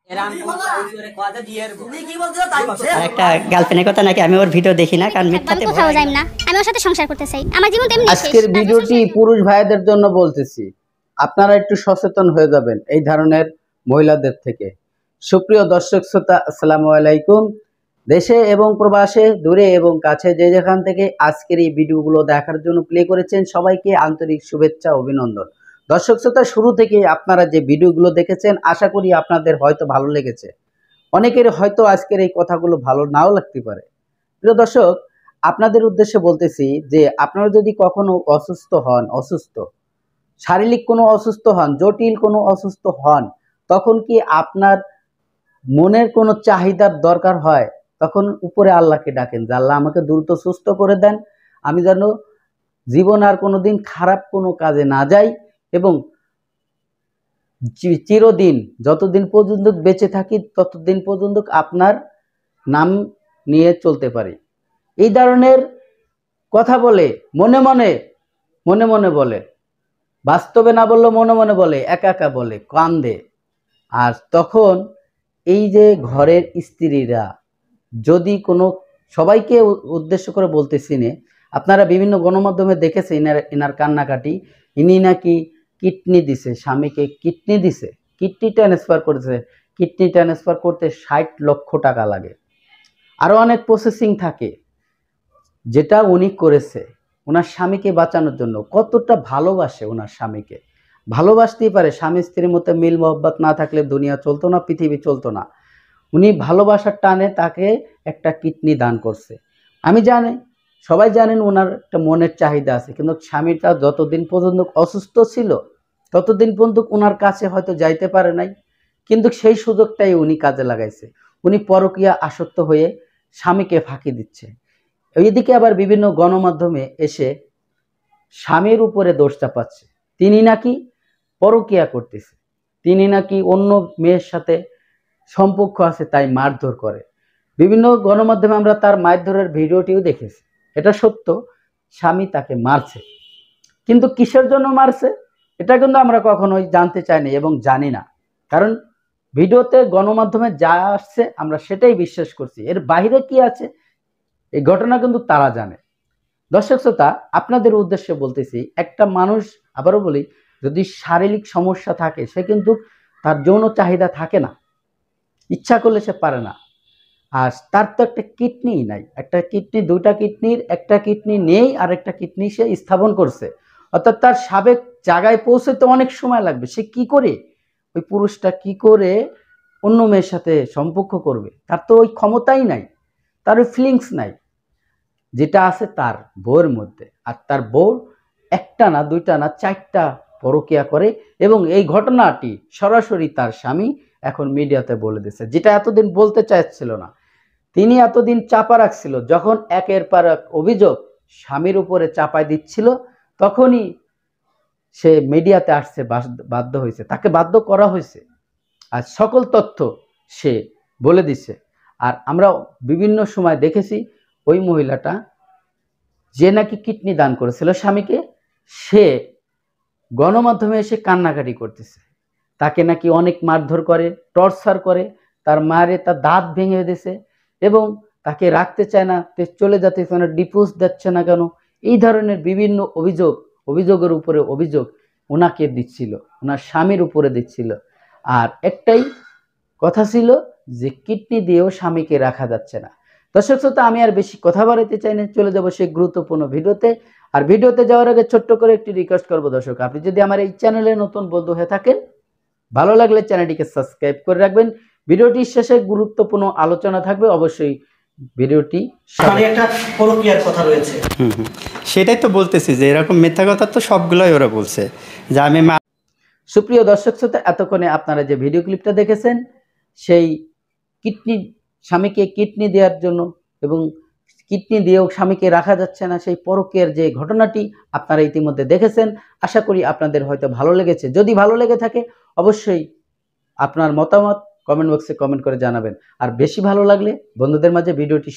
একটা গার্লফ্রেন্ডের কথা নাকি আমি ওর ভিডিও দেখি না, কারণ মিথ্যাতে কোথাও যাই না, আমি ওর সাথে সংসার করতে চাই, আমার জীবন এমনি শেষ। আজকের ভিডিওটি পুরুষ ভাইদের জন্য বলতেছি, আপনারা একটু সচেতন হয়ে যাবেন এই ধরনের মহিলাদের থেকে। সুপ্রিয় দর্শক শ্রোতা, আসসালামু আলাইকুম। দেশে এবং প্রবাসে, দূরে এবং কাছে, যে যেখান থেকে আজকের এই ভিডিওগুলো দেখার জন্য প্লে করেছেন, সবাইকে আন্তরিক শুভেচ্ছা, অভিনন্দন। দর্শক শ্রোতা, শুরু থেকে আপনারা যে ভিডিওগুলো দেখেছেন, আশা করি আপনাদের হয়তো ভালো লেগেছে। অনেকের হয়তো আজকের এই কথাগুলো ভালো নাও লাগতে পারে। প্রিয় দর্শক, আপনাদের উদ্দেশ্যে বলতেছি যে আপনারা যদি কখনো অসুস্থ শারীরিক কোনো অসুস্থ হন, জটিল কোনো অসুস্থ হন, তখন কি আপনার মনের কোনো চাহিদার দরকার হয়, তখন উপরে আল্লাহকে ডাকেন যে আল্লাহ আমাকে দ্রুত সুস্থ করে দেন, আমি যেন জীবন আর কোনোদিন খারাপ কোনো কাজে না যাই এবং চিরদিন যতদিন পর্যন্ত বেঁচে থাকি ততদিন পর্যন্ত আপনার নাম নিয়ে চলতে পারি। এই ধরনের কথা বলে মনে মনে বলে, বাস্তবে না বললেও মনে মনে বলে, একা একা বলে, কান্দে। আর তখন এই যে ঘরের স্ত্রীরা যদি কোনো, সবাইকে উদ্দেশ্য করে বলতেছি না, আপনারা বিভিন্ন গণমাধ্যমে দেখেছেন এনার কান্নাকাটি। ইনি নাকি কিডনি দিছে, স্বামীকে কিডনি দিছে, কিডনি ট্রান্সফার করেছে। কিডনি ট্রান্সফার করতে 60 লক্ষ টাকা লাগে, আরও অনেক প্রসেসিং থাকে, যেটা উনি করেছে ওনার স্বামীকে বাঁচানোর জন্য। কতটা ভালোবাসে ওনার স্বামীকে, ভালোবাসতেই পারে। স্বামী স্ত্রীর মধ্যে মিল মহব্বত না থাকলে দুনিয়া চলতো না, পৃথিবী চলতো না। উনি ভালোবাসার টানে তাকে একটা কিডনি দান করছে। আমি জানি, সবাই জানেন ওনার একটা মনের চাহিদা আছে, কিন্তু স্বামীটা যতদিন পর্যন্ত অসুস্থ ছিল ততদিন পর্যন্ত ওনার কাছে হয়তো যাইতে পারে নাই, কিন্তু সেই সুযোগটাই উনি কাজে লাগাইছে। উনি পরকীয়া আসক্ত হয়ে স্বামীকে ফাঁকি দিচ্ছে। এইদিকে আবার বিভিন্ন গণমাধ্যমে এসে স্বামীর উপরে দোষ চাপাচ্ছে, তিনি নাকি পরকীয়া করতেছে, তিনি নাকি অন্য মেয়ের সাথে সম্পর্ক আছে তাই মারধর করে। বিভিন্ন গণমাধ্যমে আমরা তার মারধরের ভিডিওটিও দেখেছি। এটা সত্য, স্বামী তাকে মারছে, কিন্তু কিসের জন্য মারছে এটা কিন্তু আমরা কখনোই জানতে চাইনি এবং জানি না, কারণ ভিডিওতে গণমাধ্যমে যা আসছে আমরা সেটাই বিশ্বাস করছি। এর বাইরে কি আছে এই ঘটনা কিন্তু তারা জানে। দর্শক শ্রোতা, আপনাদের উদ্দেশ্যে বলতেছি, একটা মানুষ, আবারও বলি, যদি শারীরিক সমস্যা থাকে সে কিন্তু তার যৌন চাহিদা থাকে না, ইচ্ছা করলে সে পারে না। আর তার তো একটা কিডনি নাই, একটা কিডনি, দুইটা কিডনির একটা কিডনি নেই, আর একটা কিডনি সে স্থাপন করছে, অর্থাৎ তার সাবেক জায়গায় পৌঁছতে অনেক সময় লাগবে। সে কি করে, ওই পুরুষটা কি করে অন্য মেয়ের সাথে সম্পর্ক করবে? তার তো ওই ক্ষমতাই নাই, তার ওই ফিলিংস নাই, যেটা আছে তার বউয়ের মধ্যে। আর তার বউ একটা না, দুইটা না, 4টা পরকীয়া করে, এবং এই ঘটনাটি সরাসরি তার স্বামী এখন মিডিয়াতে বলে দিয়েছে, যেটা এতদিন বলতে চাইছিল না। তিনি এতদিন চাপা রাখছিল, যখন একের পর এক অভিযোগ স্বামীর উপরে চাপাই দিচ্ছিল, তখনই সে মিডিয়াতে আসছে, বাধ্য হয়েছে, তাকে বাধ্য করা হয়েছে, আর সকল তথ্য সে বলে দিচ্ছে। আর আমরা বিভিন্ন সময় দেখেছি ওই মহিলাটা যে নাকি কিডনি দান করেছিল স্বামীকে, সে গণমাধ্যমে এসে কান্নাকাটি করতেছে, তাকে নাকি অনেক মারধর করে, টর্চার করে, তার মায়ের তার দাঁত ভেঙে দিয়েছে এবং তাকে রাখতে চায় না, চলে যেতে চায় না, ডিভোর্স দিচ্ছে না কেন, এই ধরনের বিভিন্ন অভিযোগের উপরে অভিযোগ ওনাকে দিচ্ছিল, ওনার স্বামীর উপরে দিচ্ছিল। আর একটাই কথা ছিল যে কিডনি দিয়েও স্বামীকে রাখা যাচ্ছে না। দর্শক শ্রোতা, আমি আর বেশি কথা বাড়াতে চাই না, চলে যাব সেই গুরুত্বপূর্ণ ভিডিওতে। আর ভিডিওতে যাওয়ার আগে ছোট্ট করে একটি রিকোয়েস্ট করবো, দর্শক, আপনি যদি আমার এই চ্যানেলে নতুন বন্ধু হয়ে থাকেন, ভালো লাগলে চ্যানেলটিকে সাবস্ক্রাইব করে রাখবেন। ভিডিওটির শেষে গুরুত্বপূর্ণ আলোচনা থাকবে, অবশ্যই ভিডিওটি একটা পরকীয়ার কথা রয়েছে। সেটাই তো বলতেছি যে এরকম মিথ্যা কথা তো সবগুলোই ওরা বলছে যে আমি। সুপ্রিয় দর্শক শ্রোতা, এতক্ষণে আপনারা যে ভিডিও ক্লিপটা দেখেছেন, সেই কিডনি, স্বামীকে কিডনি দেওয়ার জন্য এবং কিডনি দিয়েও স্বামীকে রাখা যাচ্ছে না, সেই পরকীয়ার যে ঘটনাটি আপনারা ইতিমধ্যে দেখেছেন। আশা করি আপনাদের হয়তো ভালো লেগেছে। যদি ভালো লেগে থাকে অবশ্যই আপনার মতামত কমেন্ট বক্সে কমেন্ট করে জানাবেন। আর বেশি ভালো লাগলে বন্ধুদের মাঝে ভিডিওটি